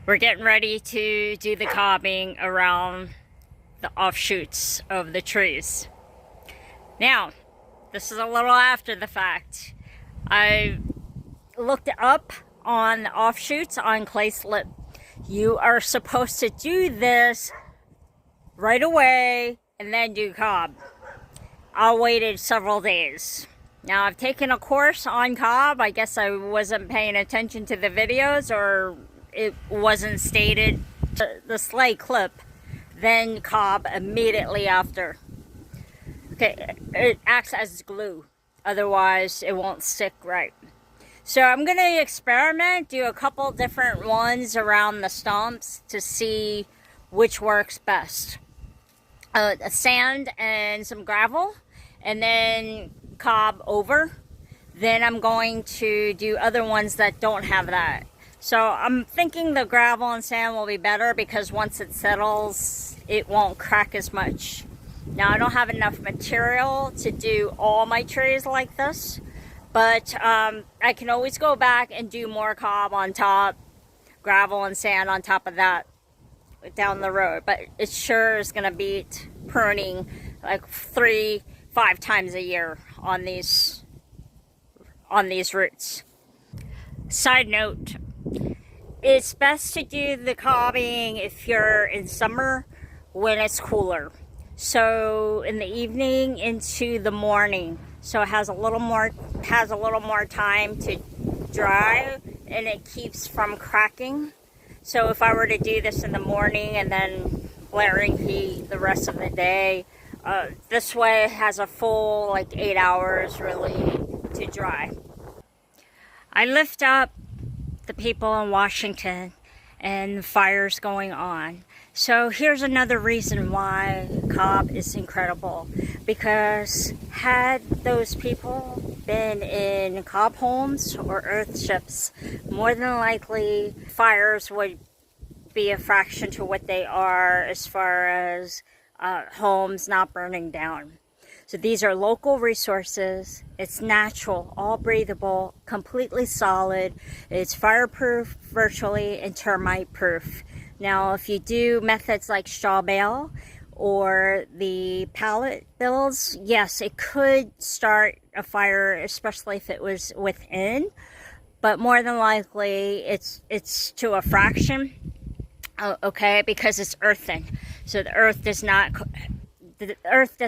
We're getting ready to do the cobbing around the offshoots of the trees. Now, this is a little after the fact. I looked up on the offshoots on clay slip. You are supposed to do this right away and then do cob. I waited several days. Now, I've taken a course on cob. I guess I wasn't paying attention to the videos, or it wasn't stated. The sleigh clip, then cob immediately after. Okay, it acts as glue. Otherwise, it won't stick right. So I'm going to experiment, do a couple different ones around the stumps to see which works best. Sand and some gravel, and then cob over. Then I'm going to do other ones that don't have that. So I'm thinking the gravel and sand will be better because once it settles, it won't crack as much. Now, I don't have enough material to do all my trees like this, but I can always go back and do more cob on top, gravel and sand on top of that down the road. But it sure is going to beat pruning like 3-5 times a year on these roots. Side note, it's best to do the cobbing if you're in summer when it's cooler. So in the evening into the morning, so it has a little more time to dry, and it keeps from cracking. So if I were to do this in the morning and then blaring heat the rest of the day, this way it has a full like 8 hours really to dry. I lift up the people in Washington and the fires going on. So here's another reason why cob is incredible. Because had those people been in cob homes or earth ships, more than likely fires would be a fraction to what they are as far as homes not burning down. So these are local resources. It's natural, all breathable, completely solid. It's fireproof virtually and termite proof. Now, if you do methods like straw bale or the pallet builds, yes, it could start a fire, especially if it was within, but more than likely it's to a fraction, okay, because it's earthen. So the earth does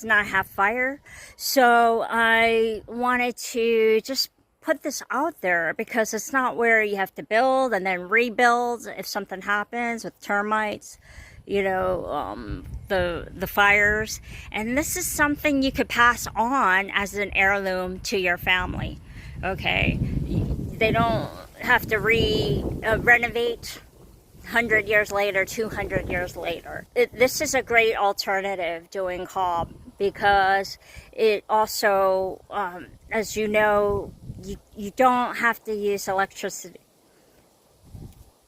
not have fire. So I wanted to just put this out there because it's not where you have to build and then rebuild if something happens with termites, you know, the fires. And this is something you could pass on as an heirloom to your family. Okay, they don't have to renovate 100 years later, 200 years later. This is a great alternative doing cob because it also, as you know, you don't have to use electricity.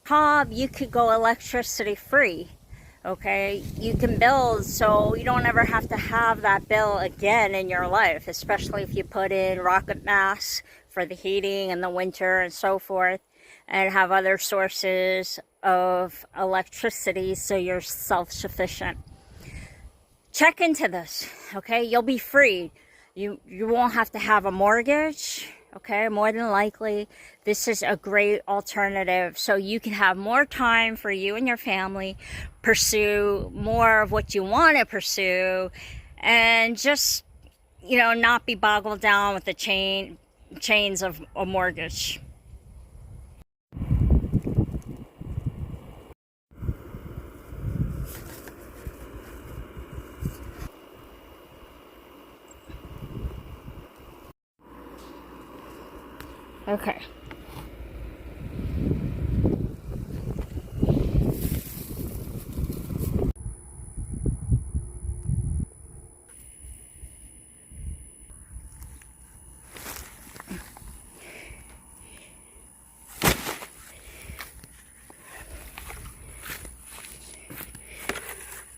Cob, you could go electricity free, okay? You can build so you don't ever have to have that bill again in your life, especially if you put in rocket mass for the heating in the winter and so forth, and have other sources of electricity so you're self-sufficient. Check into this, okay? You'll be free. You won't have to have a mortgage, okay? More than likely, this is a great alternative so you can have more time for you and your family, pursue more of what you want to pursue, and just, you know, not be boggled down with the chains of a mortgage. Okay.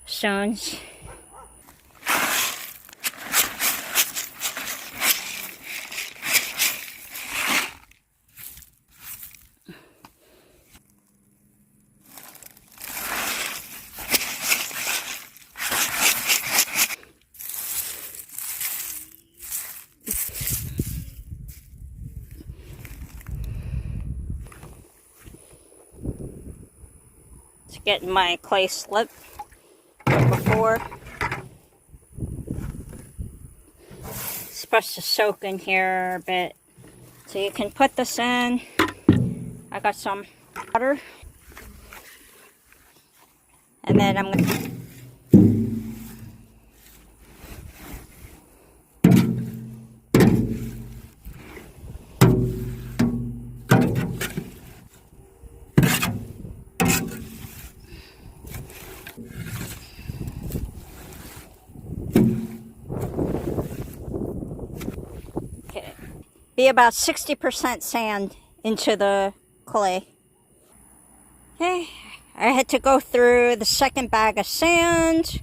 Stones. to get my clay slip before. It's supposed to soak in here a bit. So you can put this in. I got some water. And then I'm going to... be about 60% sand into the clay. Okay, I had to go through the second bag of sand,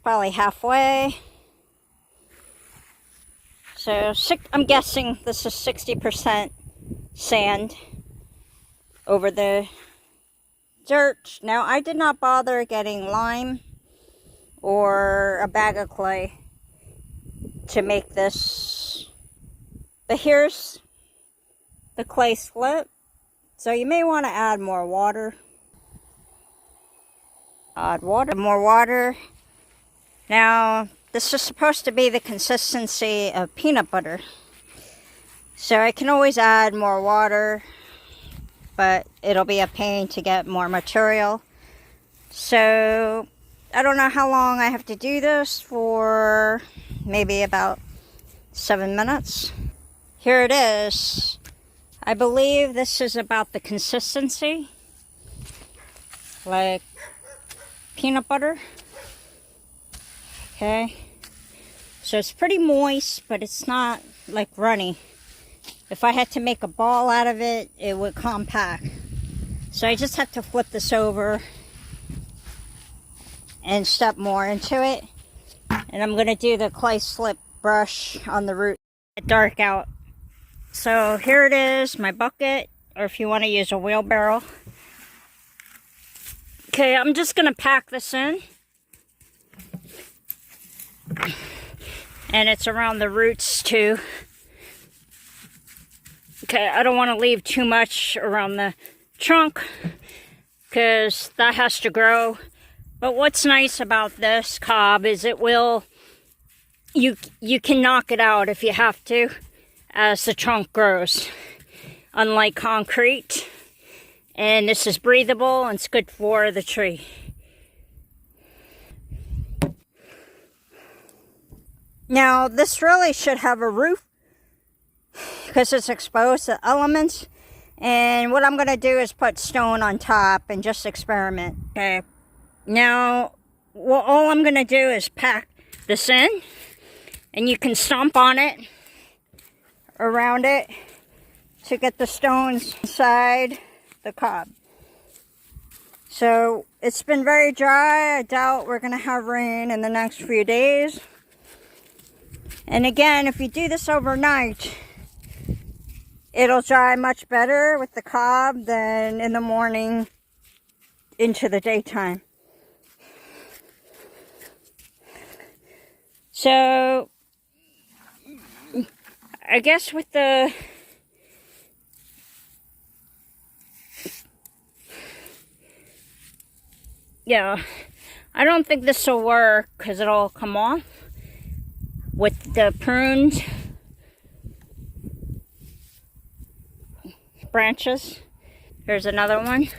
probably halfway. So I'm guessing this is 60% sand over the dirt. Now, I did not bother getting lime or a bag of clay to make this. But here's the clay slip. So you may want to add more water. Add water. More water. Now, this is supposed to be the consistency of peanut butter. So I can always add more water, but it'll be a pain to get more material. So I don't know how long I have to do this for. Maybe about 7 minutes. Here it is. I believe this is about the consistency, like peanut butter. Okay, so it's pretty moist, but it's not like runny. If I had to make a ball out of it, it would compact. So I just have to flip this over and step more into it. And I'm going to do the clay slip brush on the root. Dark out. So here it is, my bucket, or if you want to use a wheelbarrow. Okay, I'm just going to pack this in. And it's around the roots too. Okay, I don't want to leave too much around the trunk because that has to grow. But what's nice about this cob is it will, you can knock it out if you have to as the trunk grows, unlike concrete. And this is breathable and it's good for the tree. Now, this really should have a roof because it's exposed to elements. And what I'm going to do is put stone on top and just experiment. Okay. Now, all I'm going to do is pack this in. And you can stomp on it, around it, to get the stones inside the cob. So, it's been very dry. I doubt we're going to have rain in the next few days. And again, if you do this overnight, it'll dry much better with the cob than in the morning into the daytime. So, I guess with the I don't think this will work because it'll come off with the pruned branches. Here's another one.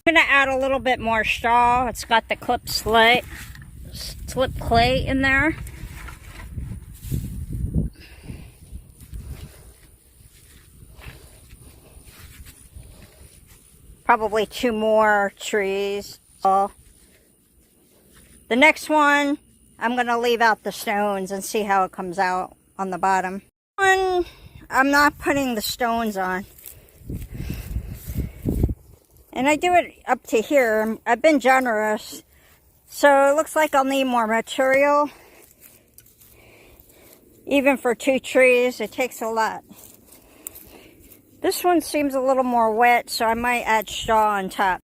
I'm going to add a little bit more straw. It's got the slip clay in there. Probably 2 more trees. The next one, I'm going to leave out the stones and see how it comes out on the bottom. I'm not putting the stones on. And I do it up to here. I've been generous. So it looks like I'll need more material. Even for 2 trees, it takes a lot. This one seems a little more wet, so I might add straw on top.